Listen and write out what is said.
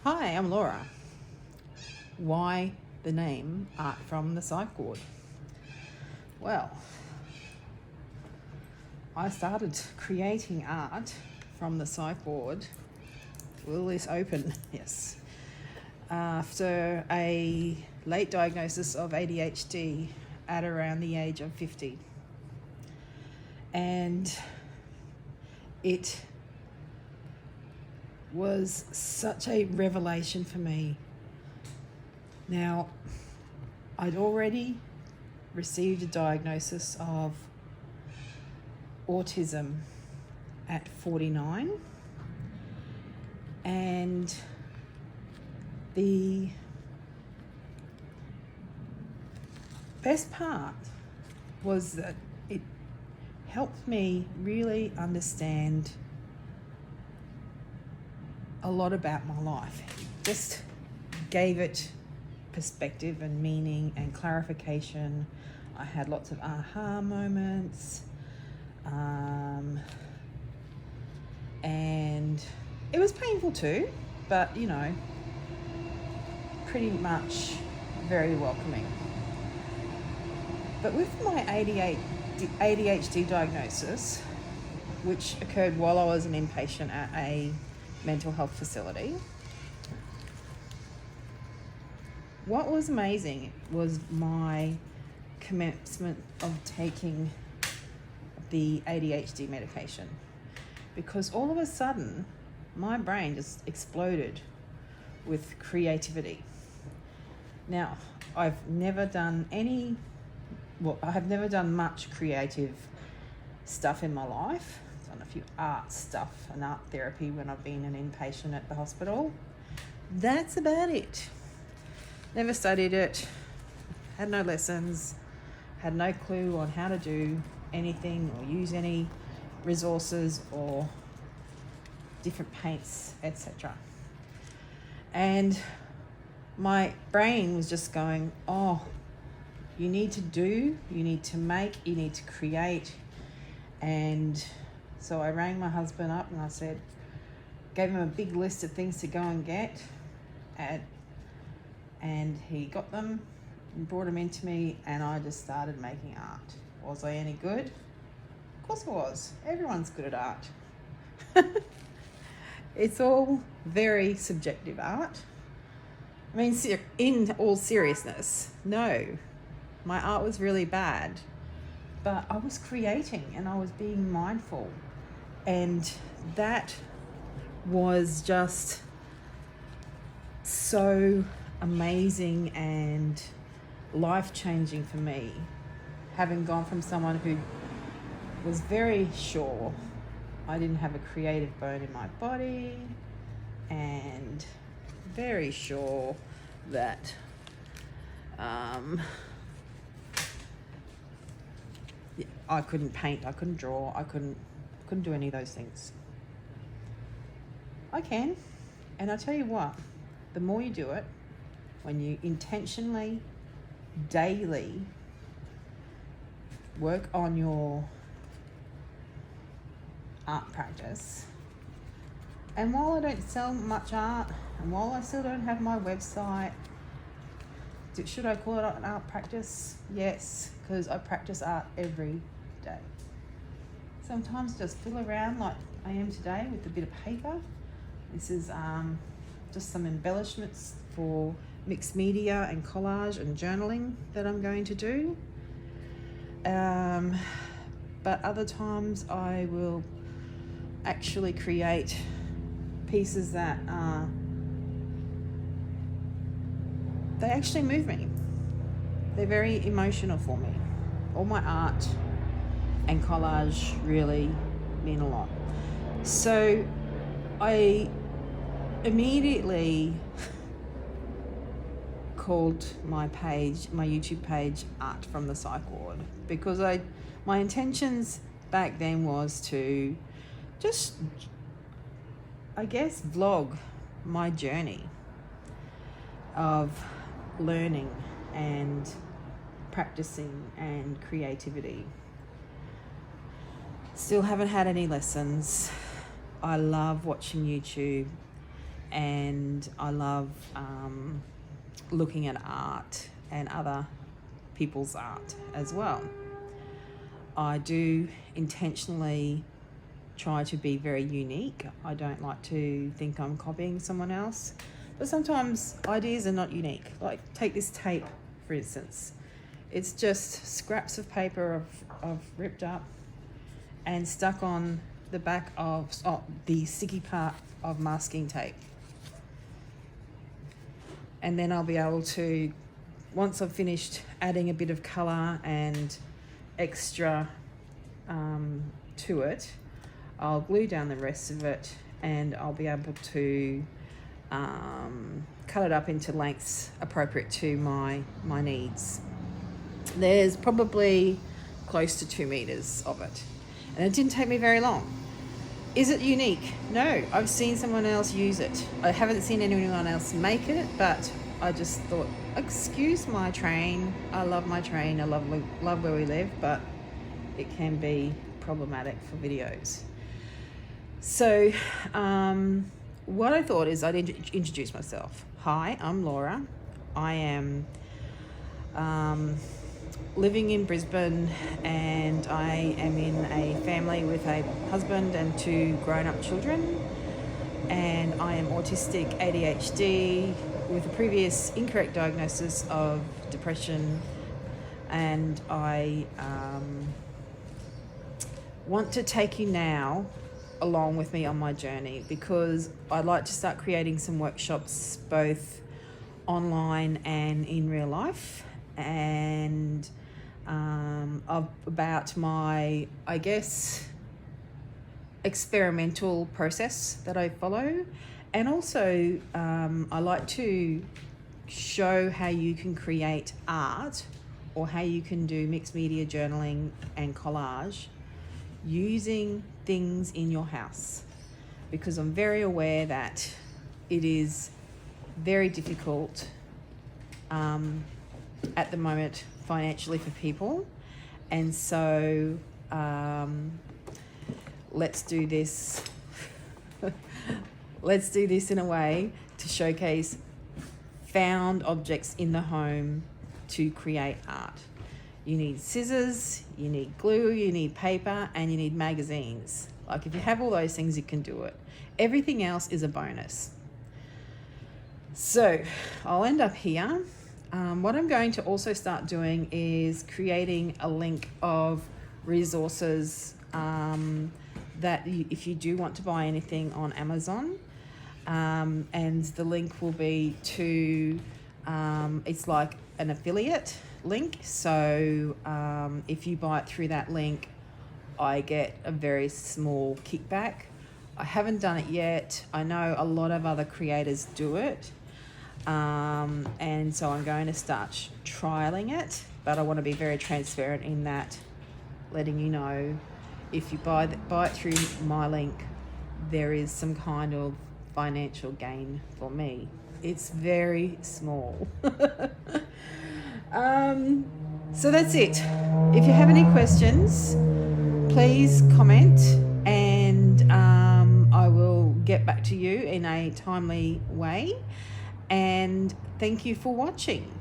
Hi, I'm Laura. Why the name Art from the Psych Ward? Well, I started creating art from the psych ward. Will this open? Yes. After a late diagnosis of ADHD at around the age of 50. And it was such a revelation for me. Now, I'd already received a diagnosis of autism at 49, and the best part was that it helped me really understand a lot about my life. It just gave it perspective and meaning and clarification. I had lots of aha moments, and it was painful too, but pretty much very welcoming. But with my ADHD diagnosis, which occurred while I was an inpatient at a mental health facility, what was amazing was my commencement of taking the ADHD medication, because all of a sudden my brain just exploded with creativity. Now, I have never done much creative stuff in my life. I've done a few art stuff and art therapy when I've been an inpatient at the hospital. That's about it. Never studied it, had no lessons, had no clue on how to do anything or use any resources or different paints, etc. And my brain was just going, oh, you need to do, you need to make, you need to create. And so I rang my husband up and I said, gave him a big list of things to go and get, and he got them and brought them into me, and I just started making art. Was I any good? Of course I was. Everyone's good at art. It's all very subjective art. I mean, in all seriousness, no, my art was really bad, but I was creating and I was being mindful, and that was just so amazing and life-changing for me, having gone from someone who was very sure I didn't have a creative bone in my body, and very sure that I couldn't paint, I couldn't draw, I couldn't do any of those things. I can, and I tell you what, the more you do it, when you intentionally, daily work on your art practice, and while I don't sell much art, and while I still don't have my website, should I call it an art practice? Yes, because I practice art every day. Sometimes just fiddle around like I am today with a bit of paper. This is just some embellishments for mixed media and collage and journaling that I'm going to do. But other times I will actually create pieces that they actually move me. They're very emotional for me. All my art and collage really mean a lot. So I immediately called my YouTube page Art from the Psych Ward, because my intentions back then was to just, I guess, vlog my journey of learning and practicing and creativity. Still haven't had any lessons. I love watching YouTube. and I love looking at art and other people's art as well. I do intentionally try to be very unique. I don't like to think I'm copying someone else, but sometimes ideas are not unique. Like take this tape, for instance. It's just scraps of paper I've ripped up and stuck on the back of the sticky part of masking tape. And then I'll be able to, once I've finished adding a bit of colour and extra to it, I'll glue down the rest of it, and I'll be able to cut it up into lengths appropriate to my needs. There's probably close to 2 meters of it, and it didn't take me very long. Is it unique? No, I've seen someone else use it. I haven't seen anyone else make it, but I just thought, excuse my train. I love my train. I love where we live, but it can be problematic for videos. So what I thought is I'd introduce myself. Hi, I'm Laura. I am living in Brisbane, and I am in a family with a husband and 2 grown-up children, and I am autistic, ADHD, with a previous incorrect diagnosis of depression, and I want to take you now along with me on my journey, because I'd like to start creating some workshops both online and in real life, and about my, I guess, experimental process that I follow. And also I like to show how you can create art, or how you can do mixed media journaling and collage using things in your house, because I'm very aware that it is very difficult at the moment financially for people, and so let's do this in a way to showcase found objects in the home to create art. You need scissors, you need glue, you need paper, and you need magazines. Like, if you have all those things, you can do it. Everything else is a bonus. So I'll end up here. What I'm going to also start doing is creating a link of resources that if you do want to buy anything on Amazon, and the link will be to, it's like an affiliate link. So if you buy it through that link, I get a very small kickback. I haven't done it yet. I know a lot of other creators do it. And so I'm going to start trialing it, but I want to be very transparent in that, letting you know if you buy it through my link, there is some kind of financial gain for me. It's very small. So that's it. If you have any questions, please comment, and I will get back to you in a timely way. And thank you for watching.